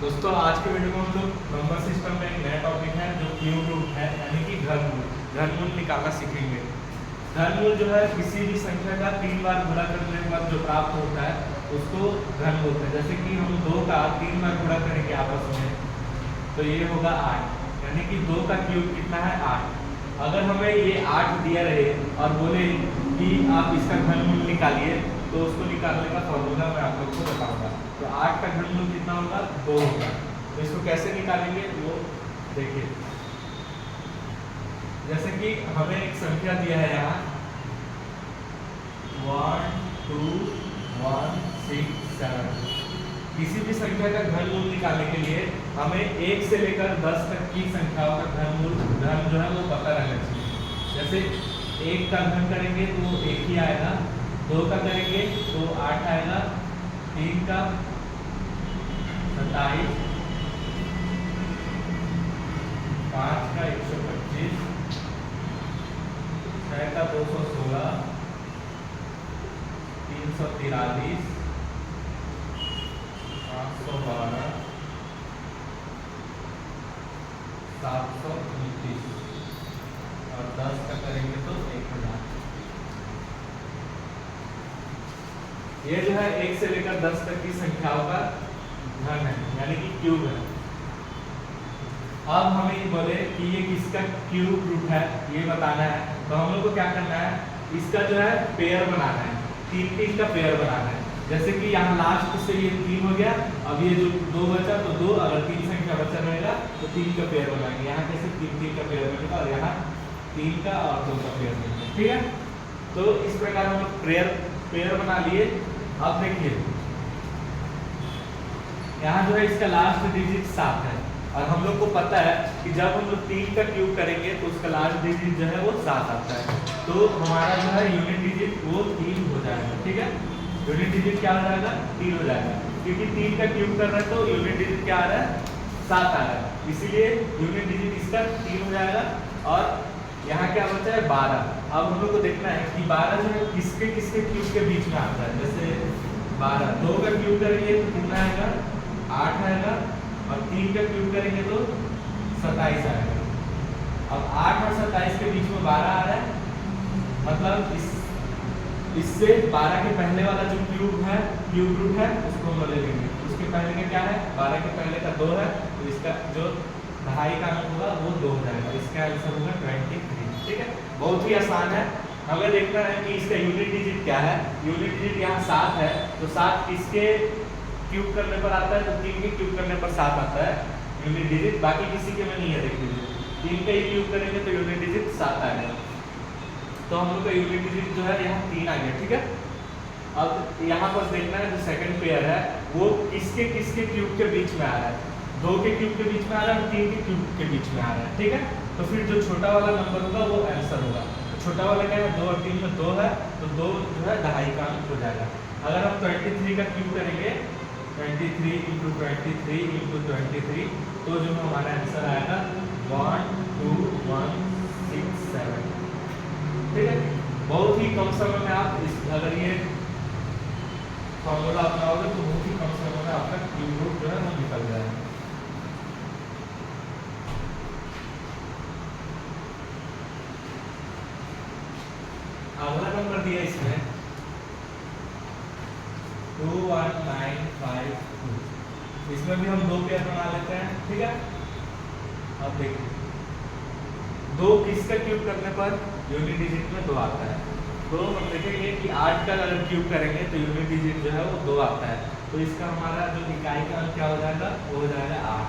दोस्तों आज के वीडियो में हम लोग नंबर सिस्टम में एक नया टॉपिक है जो क्यूब रूट है, यानी कि घनमूल निकालना सीखेंगे। घनमूल जो है किसी भी संख्या का 3 बार गुणा करने के बाद जो प्राप्त होता है उसको घन बोलते हैं। जैसे कि हम 2 का 3 बार गुणा करेंगे आपस में तो ये होगा 8, यानी कि 2 का क्यूब कितना है 8। अगर हमें ये 8 दिया रहे और बोले कि आप इसका घनमूल निकालिए तो उसको निकालने का फॉर्मूला मैं आप लोग को बताऊंगा। तो 8 का घनमूल कितना होगा 2 होगा। तो इसको कैसे निकालेंगे वो देखिए। जैसे कि हमें एक संख्या दिया है यहाँ 1 2 1 6 7। किसी भी संख्या का घनमूल निकालने के लिए हमें 1 से लेकर 10 तक की संख्याओं का घन जो है वो पता रहना चाहिए। जैसे 1 का घन करेंगे तो 1 ही आएगा, 2 का करेंगे तो 8 आएगा, 3 का 27, 5 का 125, 6 का 216, 343, 512, 729 और 10 का करेंगे तो 1000। ये जो है 1 से लेकर 10 तक की संख्याओं का घन है, यानी कि क्यूब है। अब हमें ये बोले कि ये किसका क्यूब रूट है ये बताना है, तो हम लोग को क्या करना है, इसका जो है पेयर बनाना है, 3 का पेयर बनाना है। जैसे कि यहाँ लास्ट से ये 3 हो गया, अब ये जो 2 बचा तो 2, अगर 3 संख्या बचा रहेगा तो 3 का पेयर बनाएंगे। यहाँ कैसे 3 का पेयर बनेगा और यहाँ 3 का और 2 का पेयर बनेगा, ठीक है। तो इस प्रकार हम लोग पेयर बना लिए। अब देखिए यहाँ जो है इसका लास्ट डिजिट 7 है और हम लोग को पता है कि जब हम लोग 3 का क्यूब करेंगे तो उसका लास्ट डिजिट जो है वो 7 आता है। तो हमारा जो है यूनिट डिजिट वो 3 हो जाएगा, ठीक है। यूनिट डिजिट क्या हो जाएगा 3 हो जाएगा, क्योंकि 3 का क्यूब कर रहा है तो यूनिट डिजिट क्या आ रहा है 7 आ रहा है, इसीलिए यूनिट डिजिट इसका 3 हो जाएगा। और यहाँ क्या बचा है 12। अब हम लोग को देखना है कि 12 जो है किसके क्यूब के बीच में आता है। जैसे 12 2 का क्यूब करेंगे तो कितना आएगा 8 आएगा, और 3 का क्यूब करेंगे तो 27 आएगा। अब 8 और 27 के बीच में 12 आ रहा है, मतलब इससे 12 के पहले वाला जो क्यूब रूट है उसको हम ले लेंगे। उसके पहले का क्या है 12 के पहले का 2 है, तो इसका जो दहाई का अंक होगा वो 2 हो जाएगा। इसका आंसर होगा 23, ठीक है। बहुत ही आसान है। हमें देखना है कि इसका यूनिट डिजिट क्या है। यूनिट डिजिट यहाँ 7 है, तो 7 किसके क्यूब करने पर आता है, तो 3 के क्यूब करने पर 7 आता है यूनिट डिजिट, बाकी किसी के में नहीं है। देख लीजिए 3 का ही क्यूब करेंगे तो यूनिट डिजिट 7 आएगा। तो हम लोग का यूनिट डिजिट जो है यहाँ 3 आ गया, ठीक है। अब यहाँ पर देखना है जो सेकंड पेयर है वो किसके क्यूब के बीच में आ रहा है। 2 के क्यूब के बीच में आ रहा है और 3 के क्यूब के बीच में आ रहा है, ठीक है। तो फिर जो छोटा वाला नंबर होगा वो आंसर होगा। तो छोटा वाला क्या है 2 और 3 में 2 है, तो 2 जो है दहाई का अंक हो जाएगा। अगर हम 23 का क्यूब करेंगे 23 × 23 × 23, तो जो हमारा आंसर आएगा 12167, ठीक है। बहुत ही कम समय में आप अगर ये फॉर्मूला अपनाओगे तो बहुत ही कम समय में आपका क्यूब रूट जो है वो निकल जाएगा। अगला नंबर दिया इसमें 21952। इसमें भी हम 2 पेयर बना लेते हैं, ठीक है। अब देखिए 2 किसका क्यूब करने पर यूनिट डिजिट में 2 आता है। तो हम देखेंगे कि 8 का अगर क्यूब करेंगे तो यूनिट डिजिट जो है वो 2 आता है। तो इसका हमारा जो इकाई का अंक क्या हो जाएगा वो हो जाएगा 8।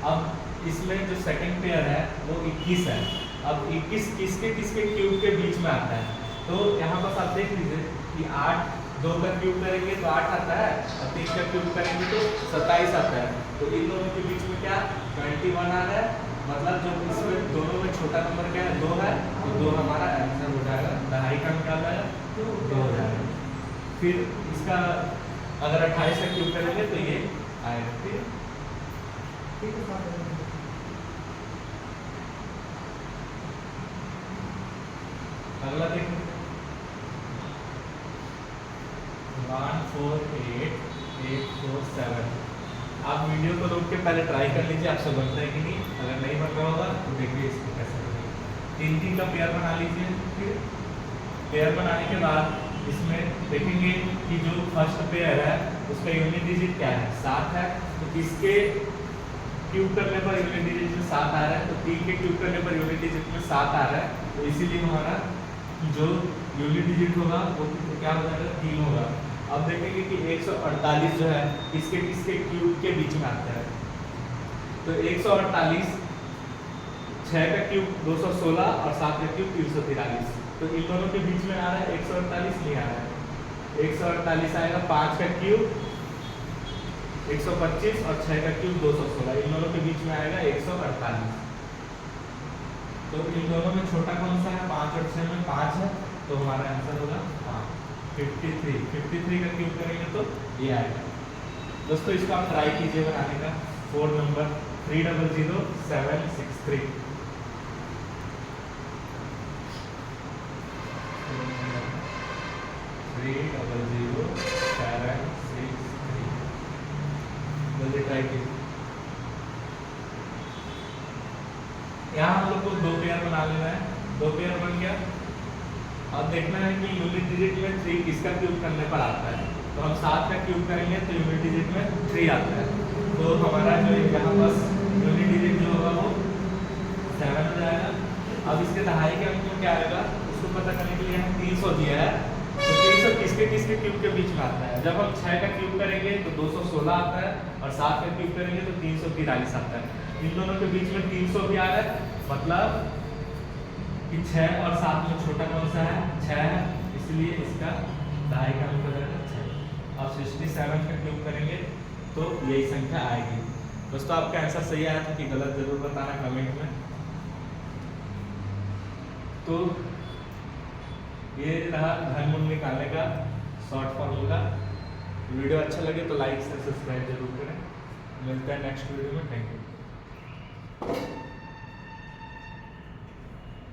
अब इसमें जो सेकंड पेयर है वो 21 है। अब 21 किसके क्यूब के बीच में आता है, तो यहाँ पर आप देख लीजिए कि 8 2 का क्यूब करेंगे तो 8 आता है और 3 का क्यूब करेंगे तो 27 आता है। तो इन दोनों के बीच में क्या 21 आ रहा है, मतलब जो इसमें दोनों में छोटा नंबर क्या है 2 है, तो 2 हमारा आंसर हो जाएगा। दहाई का अंक क्या हो जाएगा तो 2 हो जाएगा। फिर इसका अगर 28 का क्यूब करेंगे तो ये आएगा, ठीक है। अगला देखो 148847। आप वीडियो को रोक के पहले ट्राई कर लीजिए आपसे बनता है कि नहीं। अगर नहीं बन रहा होगा तो देखिए इसको कैसे बनेगा। 3 का पेयर बना लीजिए। फिर पेयर बनाने के बाद इसमें देखेंगे कि जो फर्स्ट पेयर है उसका यूनिट डिजिट क्या है, 7 है। तो इसके क्यूब करने पर यूनिट डिजिट में 7 आ रहा है, तो 3 के क्यूब करने पर यूनिट डिजिट में 7 आ रहा है। तो इसीलिए हमारा जो यूनिट डिजिट होगा वो क्या हो जाएगा, 3 होगा। अब देखेंगे कि 148 जो है इसके क्यूब के बीच में आता है। तो 148 6 का क्यूब 216 और 7 का क्यूब 343। तो इन दोनों के बीच में आ रहा है 148 नहीं आ रहा है। 148 आएगा 5 का क्यूब 125 और 6 का क्यूब 216, इन दोनों के बीच में आएगा 148। तो इन दोनों में छोटा कौन सा है, 5 और 6 में 5 है, तो हमारा आंसर होगा 53 का क्यूब करेंगे तो ये आएगा। दोस्तों इसको आप ट्राई कीजिए बनाने का। 4 नंबर 300763 जल्दी ट्राई कीजिए। यहाँ हम लोग को 2 पेयर बना लेना है। 2 पेयर बन गया। अब देखना है कि यूनिट डिजिट में 3 किसका क्यूब करने पर आता है। तो हम 7 का क्यूब करेंगे तो यूनिट डिजिट में 3 आता है। तो हमारा जो यहाँ बस यूनिट डिजिट जो होगा वो 7 हो जाएगा। अब इसके दहाई के अंक में क्या आएगा उसको पता करने के लिए हम 300 दिया है। तो 300 किसके क्यूब के बीच में आता है। जब हम 6 का क्यूब करेंगे तो 216 आता है और 7 का क्यूब करेंगे तो 343 आता है। इन दोनों के बीच में 300 भी आ रहा है, मतलब कि 6 और 7 में छोटा कौन सा है, 6 है, इसलिए इसका दहाई का अंक हो जाएगा 6। अब 67 का क्यूब करेंगे तो यही संख्या आएगी। दोस्तों आपका आंसर सही आया था कि गलत जरूर बताना कमेंट में। तो ये रहा घनमूल निकालने का शॉर्ट फॉर्मूला। वीडियो अच्छा लगे तो लाइक से सब्सक्राइब जरूर करें। मिलते हैं नेक्स्ट वीडियो में। Thank you.